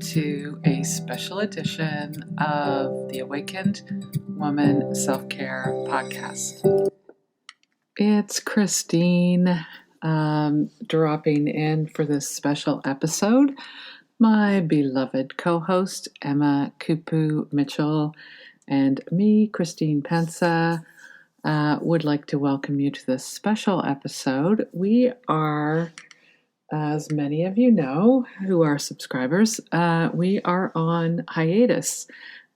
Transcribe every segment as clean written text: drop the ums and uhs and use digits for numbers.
to a special edition of the Awakened Woman Self-Care Podcast. It's Christine dropping in for this special episode. My beloved co-host, Emma Kupu Mitchell, and me, Christine Pensa, would like to welcome you to this special episode. We are, as many of you know who are subscribers, we are on hiatus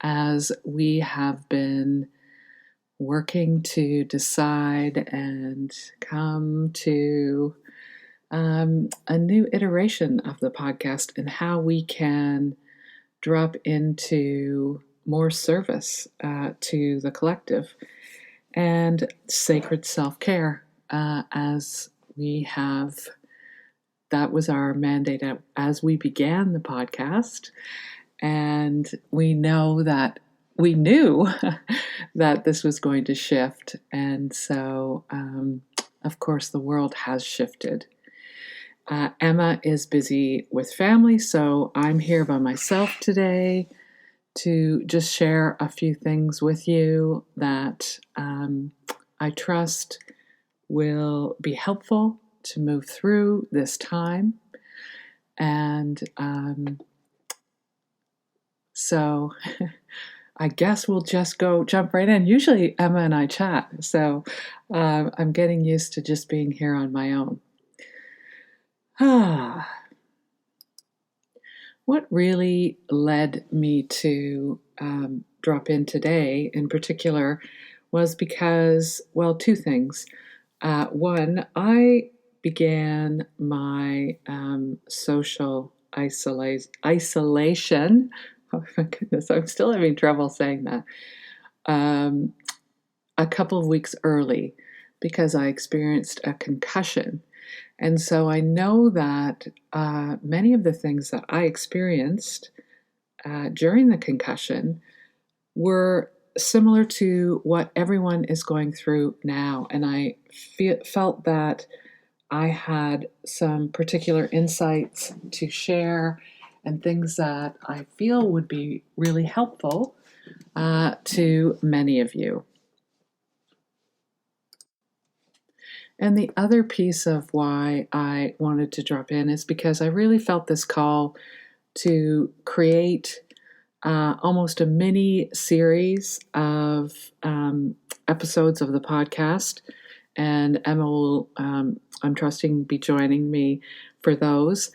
as we have been working to decide and come to a new iteration of the podcast and how we can drop into more service to the collective and sacred self-care as we have. That was our mandate as we began the podcast, and we knew that this was going to shift, and so of course the world has shifted. Emma is busy with family, so I'm here by myself today to just share a few things with you that I trust will be helpful to move through this time. And so I guess we'll just jump right in. Usually Emma and I chat, so I'm getting used to just being here on my own. What really led me to drop in today in particular was because, well, two things. One, I began my social isolation. Oh my goodness, I'm still having trouble saying that. A couple of weeks early because I experienced a concussion. And so I know that many of the things that I experienced during the concussion were similar to what everyone is going through now. And I felt that I had some particular insights to share and things that I feel would be really helpful to many of you. And the other piece of why I wanted to drop in is because I really felt this call to create almost a mini series of episodes of the podcast. And Emma will, I'm trusting, be joining me for those.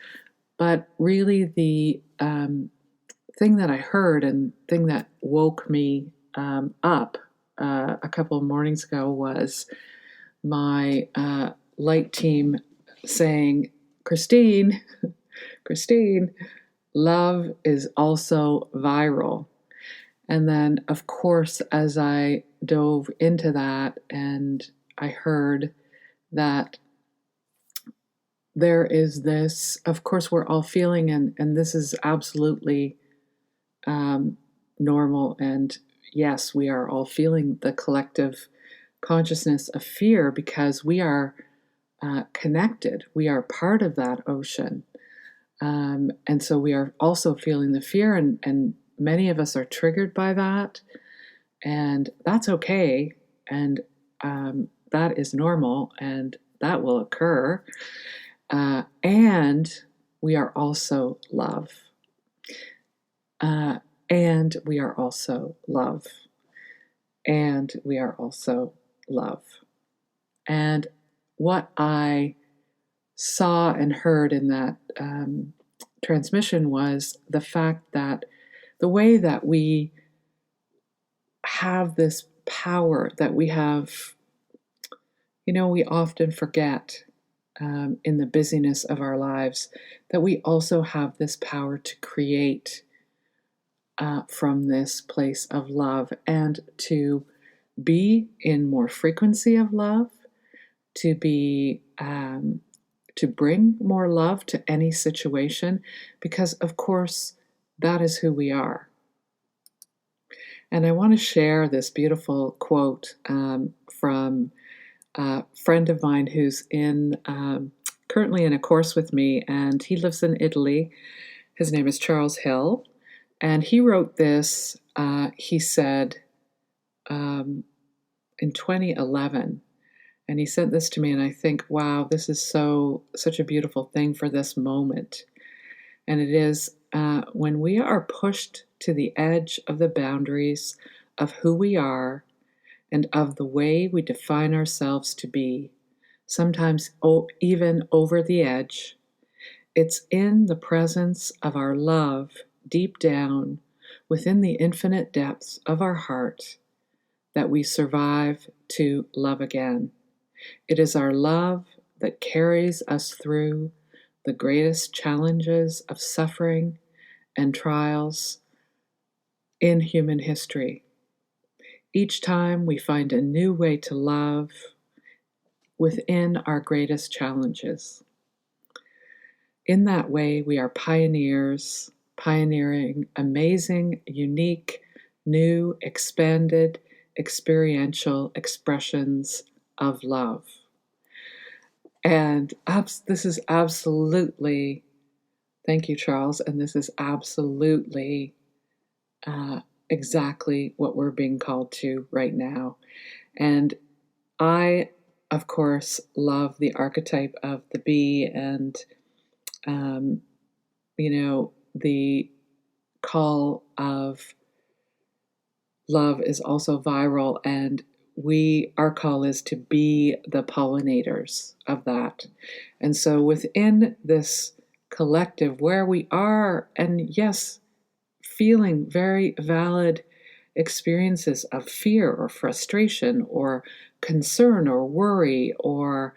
But really the thing that I heard and thing that woke me up a couple of mornings ago was my light team saying, Christine, love is also viral. And then, of course, as I dove into that and I heard that there is this, of course, we're all feeling, and this is absolutely normal. And yes, we are all feeling the collective consciousness of fear because we are connected. We are part of that ocean. And so we are also feeling the fear, and many of us are triggered by that. And that's okay. And that is normal, and that will occur. And we are also love. And we are also love. And we are also love. And what I saw and heard in that transmission was the fact that the way that we have this power that we have, we often forget in the busyness of our lives that we also have this power to create from this place of love and to be in more frequency of love, to be to bring more love to any situation, because of course that is who we are. And I want to share this beautiful quote from a friend of mine who's currently in a course with me, and he lives in Italy. His name is Charles Hill, and he wrote this, he said, in 2011, and he sent this to me, and I think, wow, this is such a beautiful thing for this moment. And it is, when we are pushed to the edge of the boundaries of who we are and of the way we define ourselves to be, sometimes even over the edge, it's in the presence of our love deep down within the infinite depths of our heart that we survive to love again. It is our love that carries us through the greatest challenges of suffering and trials in human history. Each time we find a new way to love within our greatest challenges. In that way, we are pioneers, pioneering amazing, unique, new, expanded, experiential expressions of love. And this is absolutely, thank you, Charles, and this is absolutely exactly what we're being called to right now. And I, of course, love the archetype of the bee, and the call of love is also viral, and our call is to be the pollinators of that. And so within this collective where we are, and yes, feeling very valid experiences of fear or frustration or concern or worry or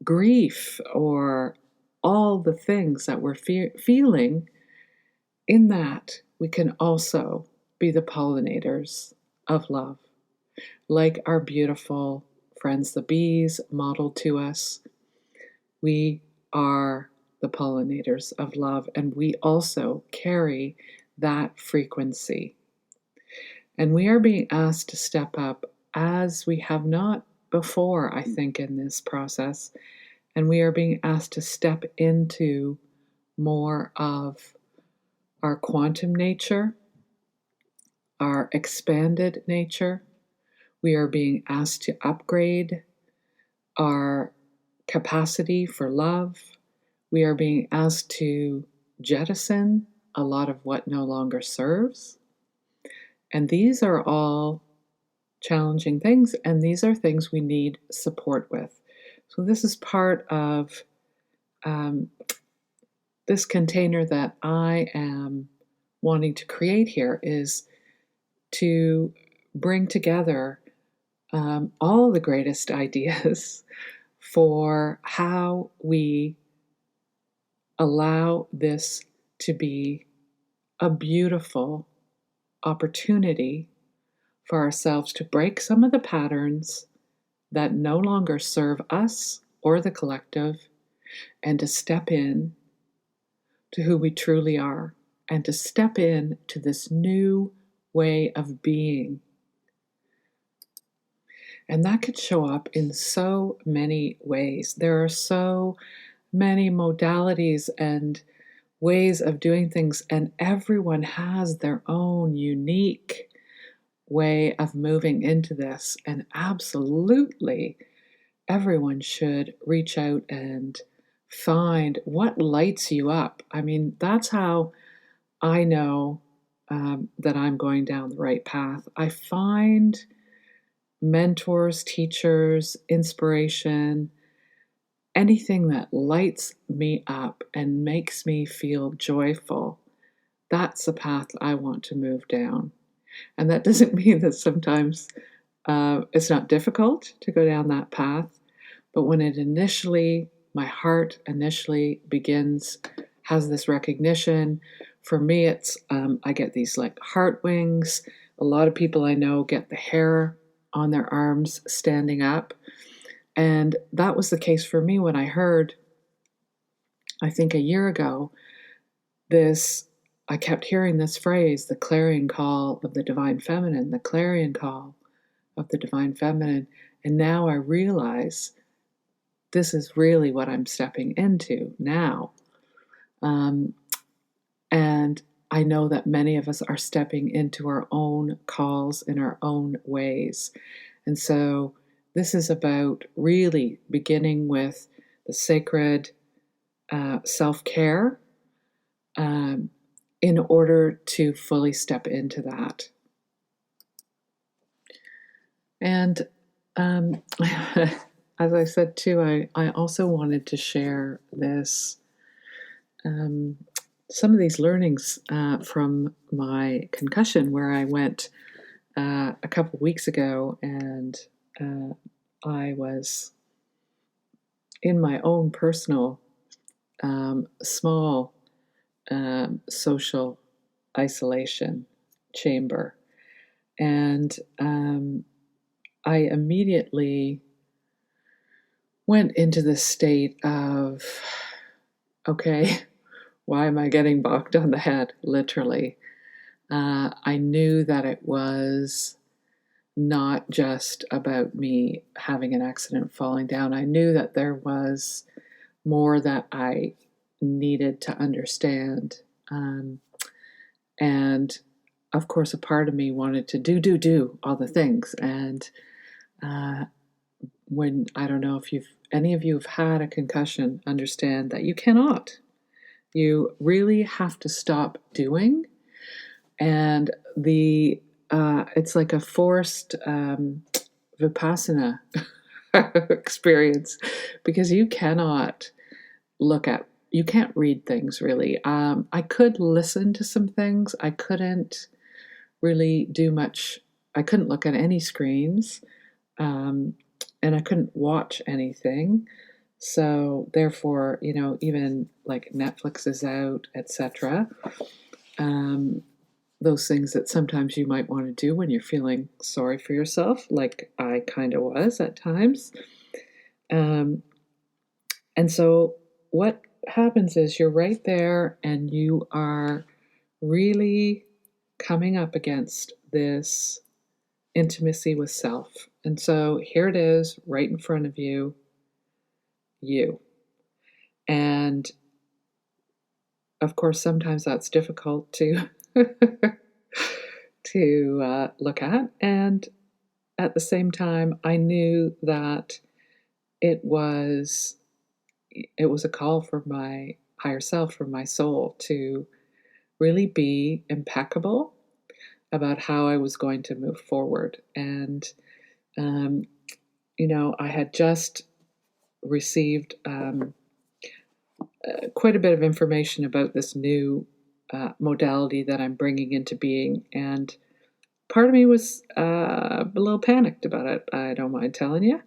grief or all the things that we're feeling, in that we can also be the pollinators of love, like our beautiful friends the bees modeled to us. We are the pollinators of love, and we also carry that frequency. And we are being asked to step up as we have not before, I think, in this process. And we are being asked to step into more of our quantum nature, our expanded nature. We are being asked to upgrade our capacity for love. We are being asked to jettison a lot of what no longer serves. And these are all challenging things, and these are things we need support with. So this is part of this container that I am wanting to create here, is to bring together all the greatest ideas for how we allow this to be a beautiful opportunity for ourselves to break some of the patterns that no longer serve us or the collective, and to step in to who we truly are, and to step in to this new way of being. And that could show up in so many ways. There are so many modalities and ways of doing things, and everyone has their own unique way of moving into this. And absolutely, everyone should reach out and find what lights you up. I mean, that's how I know that I'm going down the right path. I find mentors, teachers, inspiration, anything that lights me up and makes me feel joyful. That's the path I want to move down. And that doesn't mean that sometimes it's not difficult to go down that path. But when my heart initially has this recognition, for me, it's, I get these like heart wings. A lot of people I know get the hair on their arms standing up. And that was the case for me when I heard, I think a year ago, I kept hearing this phrase, the clarion call of the divine feminine, the clarion call of the divine feminine. And now I realize this is really what I'm stepping into now. And I know that many of us are stepping into our own calls in our own ways. And so this is about really beginning with the sacred self-care in order to fully step into that. And as I said too, I also wanted to share this, some of these learnings from my concussion, where I went a couple weeks ago, and I was in my own personal small social isolation chamber. And I immediately went into this state of, okay, why am I getting bonked on the head? Literally. I knew that it was not just about me having an accident, falling down. I knew that there was more that I needed to understand. And of course, a part of me wanted to do all the things. And when, I don't know if any of you have had a concussion, understand that you cannot. You really have to stop doing. And it's like a forced vipassana experience, because you cannot you can't read things really. I could listen to some things. I couldn't really do much. I couldn't look at any screens, and I couldn't watch anything. So therefore, even like Netflix is out, etc. Those things that sometimes you might want to do when you're feeling sorry for yourself, like I kind of was at times. And so what happens is you're right there and you are really coming up against this intimacy with self. And so here it is right in front of you. And of course, sometimes that's difficult to look at. And at the same time, I knew that it was a call from my higher self, from my soul, to really be impeccable about how I was going to move forward. And, I had just received quite a bit of information about this new modality that I'm bringing into being. And part of me was a little panicked about it. I don't mind telling you.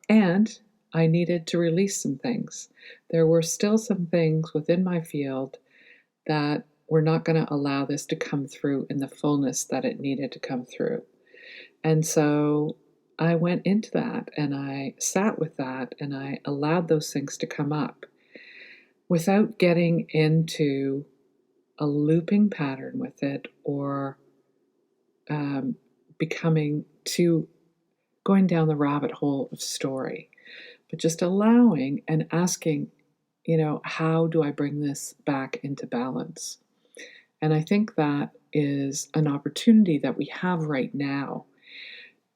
And I needed to release some things. There were still some things within my field that were not going to allow this to come through in the fullness that it needed to come through. And so I went into that and I sat with that and I allowed those things to come up without getting into a looping pattern with it, or going down the rabbit hole of story, but just allowing and asking, how do I bring this back into balance? And I think that is an opportunity that we have right now.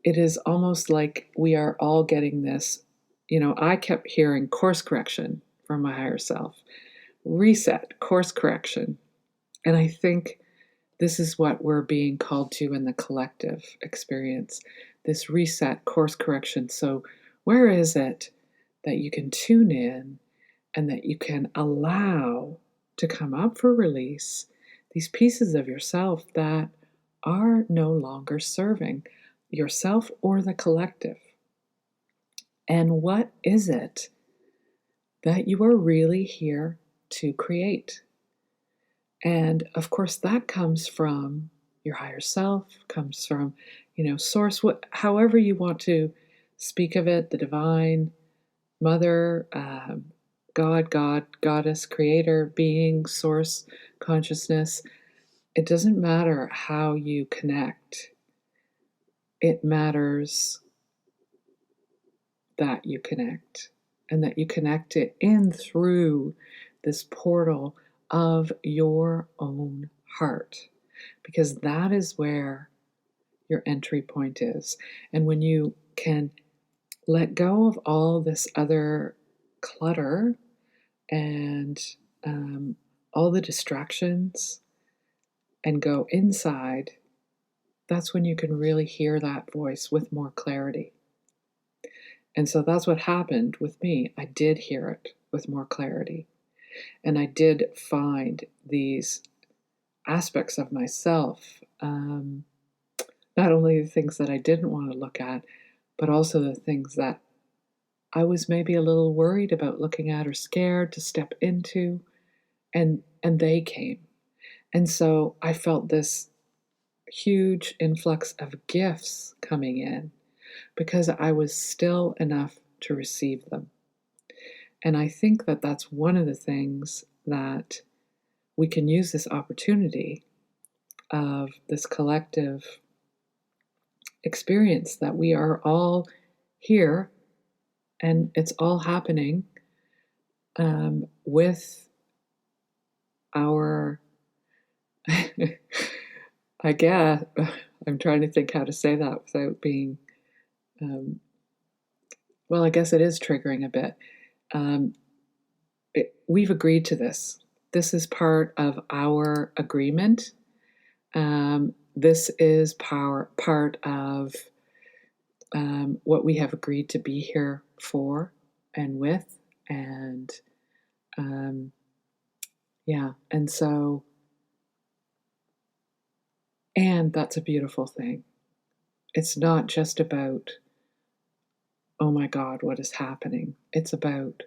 It is almost like we are all getting this, I kept hearing course correction from my higher self, reset, course correction. And I think this is what we're being called to in the collective experience, this reset, course correction. So where is it that you can tune in and that you can allow to come up for release these pieces of yourself that are no longer serving yourself or the collective? And what is it that you are really here to create? And of course, that comes from your higher self, comes from, source, however you want to speak of it, the divine, mother, God, goddess, creator, being, source, consciousness. It doesn't matter how you connect. It matters that you connect. and that you connect it in through this portal of your own heart, because that is where your entry point is. And when you can let go of all this other clutter and all the distractions and go inside, that's when you can really hear that voice with more clarity. And so that's what happened with me. I did hear it with more clarity. And I did find these aspects of myself, not only the things that I didn't want to look at, but also the things that I was maybe a little worried about looking at or scared to step into, and they came. And so I felt this huge influx of gifts coming in because I was still enough to receive them. And I think that that's one of the things that we can use this opportunity of this collective experience, that we are all here and it's all happening with our, I guess, I'm trying to think how to say that without being, well, I guess it is triggering a bit. We've agreed to this. This is part of our agreement. This is part of what we have agreed to be here for and with. And and so, and that's a beautiful thing. It's not just about, oh my God, what is happening? It's about,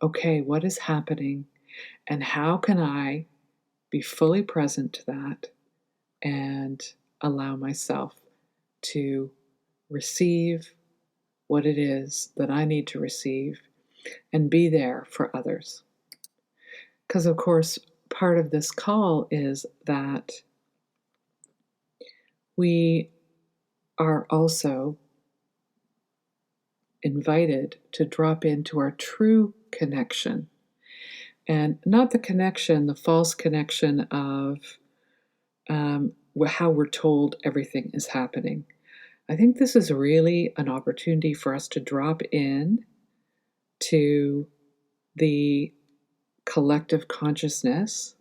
okay, what is happening and how can I be fully present to that and allow myself to receive what it is that I need to receive and be there for others. Because, of course, part of this call is that we are also invited to drop into our true connection, and not the connection, the false connection of how we're told everything is happening. I think this is really an opportunity for us to drop in to the collective consciousness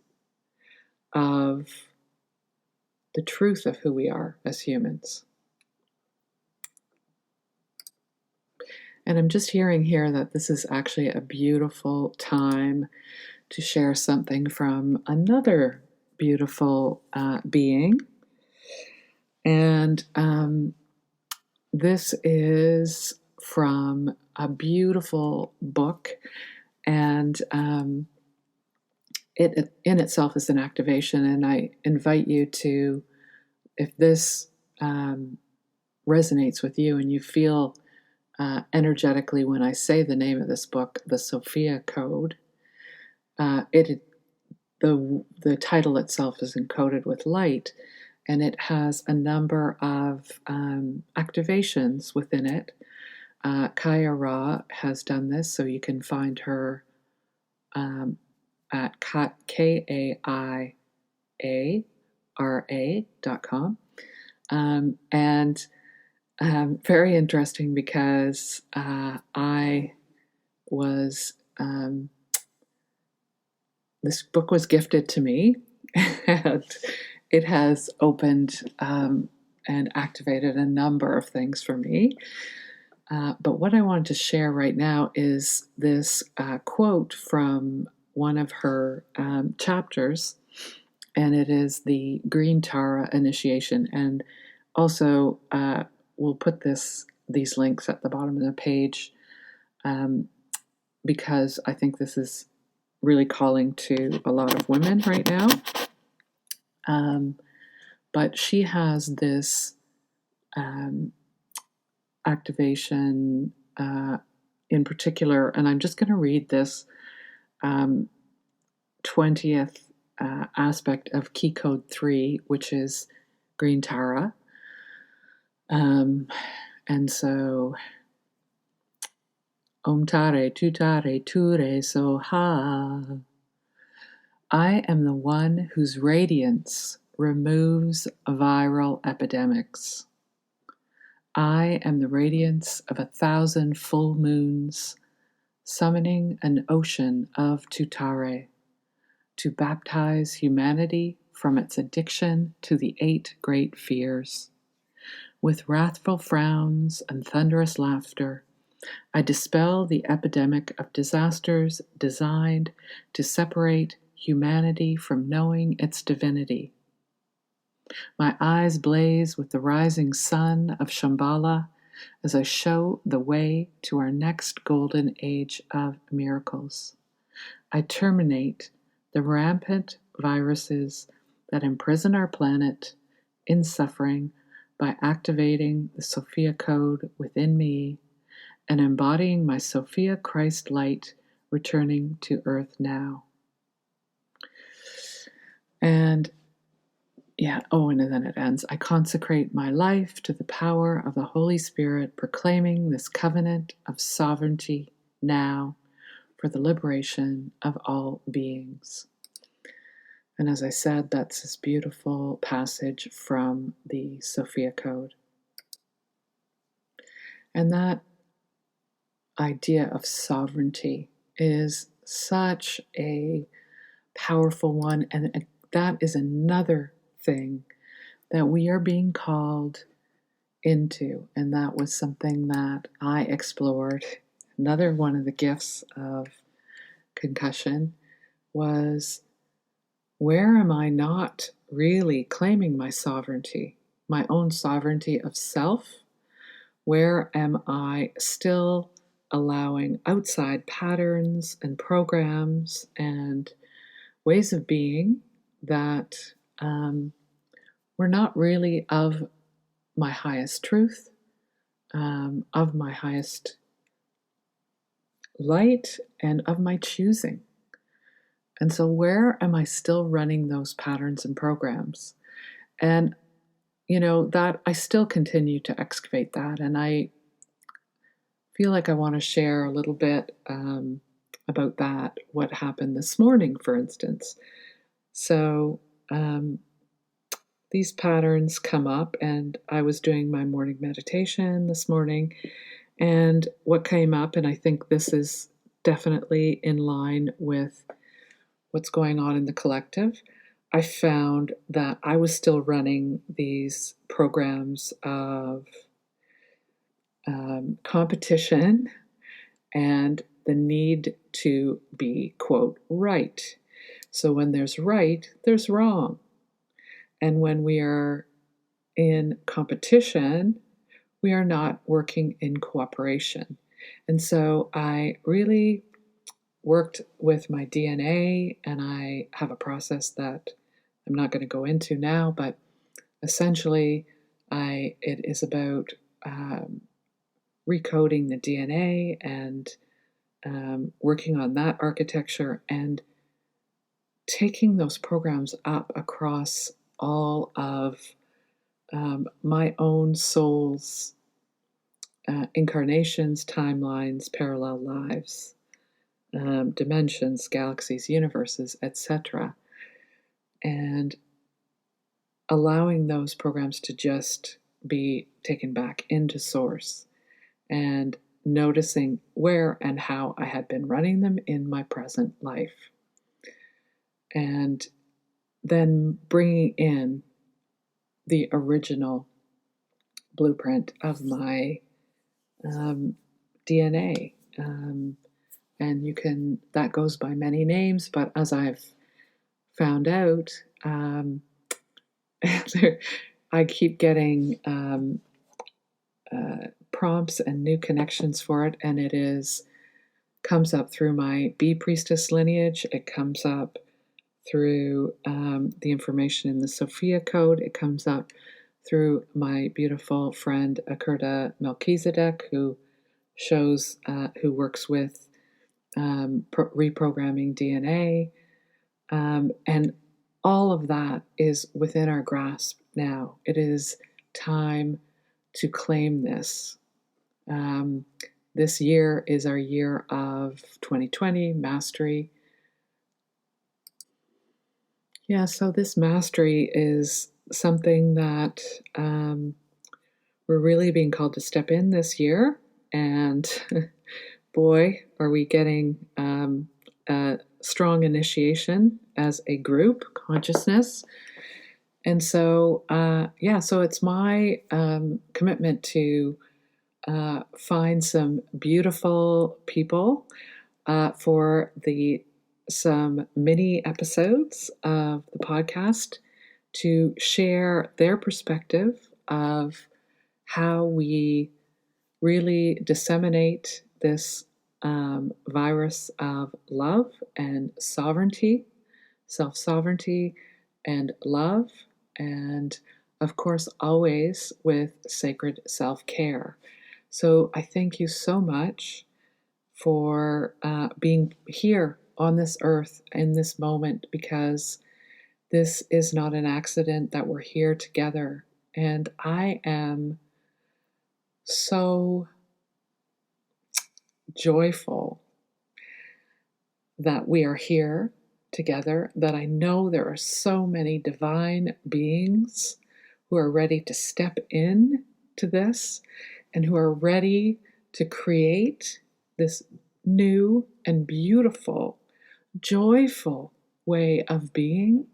of the truth of who we are as humans. And I'm just hearing here that this is actually a beautiful time to share something from another beautiful being. And this is from a beautiful book, and it in itself is an activation. And I invite you to, if this resonates with you and you feel energetically when I say the name of this book, the Sophia Code, the title itself is encoded with light, and it has a number of activations within it. Kaya Ra has done this, so you can find her at KAIARA.com. And very interesting because I was, this book was gifted to me, and it has opened and activated a number of things for me. But what I wanted to share right now is this quote from one of her chapters, and it is the Green Tara initiation. And also, we'll put these links at the bottom of the page because I think this is really calling to a lot of women right now. But she has this activation in particular, and I'm just going to read this 20th aspect of Key Code 3, which is Green Tara. And so Om tare tutare ture soha. I am the one whose radiance removes viral epidemics. I am the radiance of 1,000 full moons, summoning an ocean of tutare to baptize humanity from its addiction to the 8 great fears. With wrathful frowns and thunderous laughter, I dispel the epidemic of disasters designed to separate humanity from knowing its divinity. My eyes blaze with the rising sun of Shambhala as I show the way to our next golden age of miracles. I terminate the rampant viruses that imprison our planet in suffering by activating the Sophia Code within me and embodying my Sophia Christ light returning to earth now. And then it ends. I consecrate my life to the power of the Holy Spirit, proclaiming this covenant of sovereignty now for the liberation of all beings. And as I said, that's this beautiful passage from the Sophia Code. And that idea of sovereignty is such a powerful one, and that is another thing that we are being called into, and that was something that I explored. Another one of the gifts of concussion was, where am I not really claiming my sovereignty, my own sovereignty of self? Where am I still allowing outside patterns and programs and ways of being that were not really of my highest truth, of my highest light, and of my choosing? And so where am I still running those patterns and programs? And, that I still continue to excavate that. And I feel like I want to share a little bit about that, what happened this morning, for instance. So these patterns come up, and I was doing my morning meditation this morning, and what came up, and I think this is definitely in line with what's going on in the collective, I found that I was still running these programs of competition and the need to be, quote, right. So when there's right, there's wrong. And when we are in competition, we are not working in cooperation. And so I really worked with my DNA, and I have a process that I'm not going to go into now, but essentially it is about recoding the DNA and working on that architecture and taking those programs up across all of my own soul's incarnations, timelines, parallel lives, dimensions, galaxies, universes, etc. And allowing those programs to just be taken back into source and noticing where and how I had been running them in my present life. And then bringing in the original blueprint of my DNA. And that goes by many names, but as I've found out, I keep getting prompts and new connections for it, and comes up through my bee priestess lineage. It comes up through the information in the Sophia Code. It comes up through my beautiful friend Akurta Melchizedek, who works with reprogramming DNA, and all of that is within our grasp now. It is time to claim this. this year is our year of 2020 mastery. Yeah, so this mastery is something that we're really being called to step in this year. And boy, are we getting a strong initiation as a group consciousness. And so, so it's my commitment to find some beautiful people for some mini episodes of the podcast to share their perspective of how we really disseminate this virus of love and sovereignty, self-sovereignty and love, and of course always with sacred self-care. So I thank you so much for being here on this earth in this moment, because this is not an accident that we're here together. And I am so joyful that we are here together, that I know there are so many divine beings who are ready to step in to this and who are ready to create this new and beautiful, joyful way of being,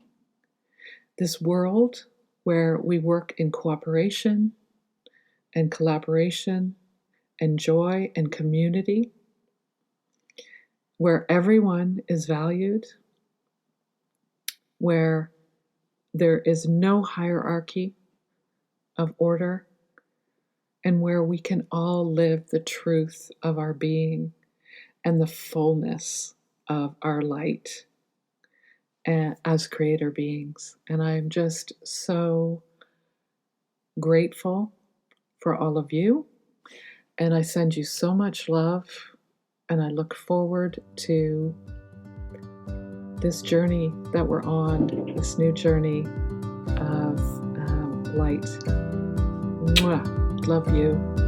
this world where we work in cooperation and collaboration and joy and community, where everyone is valued, where there is no hierarchy of order, and where we can all live the truth of our being and the fullness of our light as creator beings. And I'm just so grateful for all of you. And I send you so much love, and I look forward to this journey that we're on, this new journey of light. Mwah. Love you.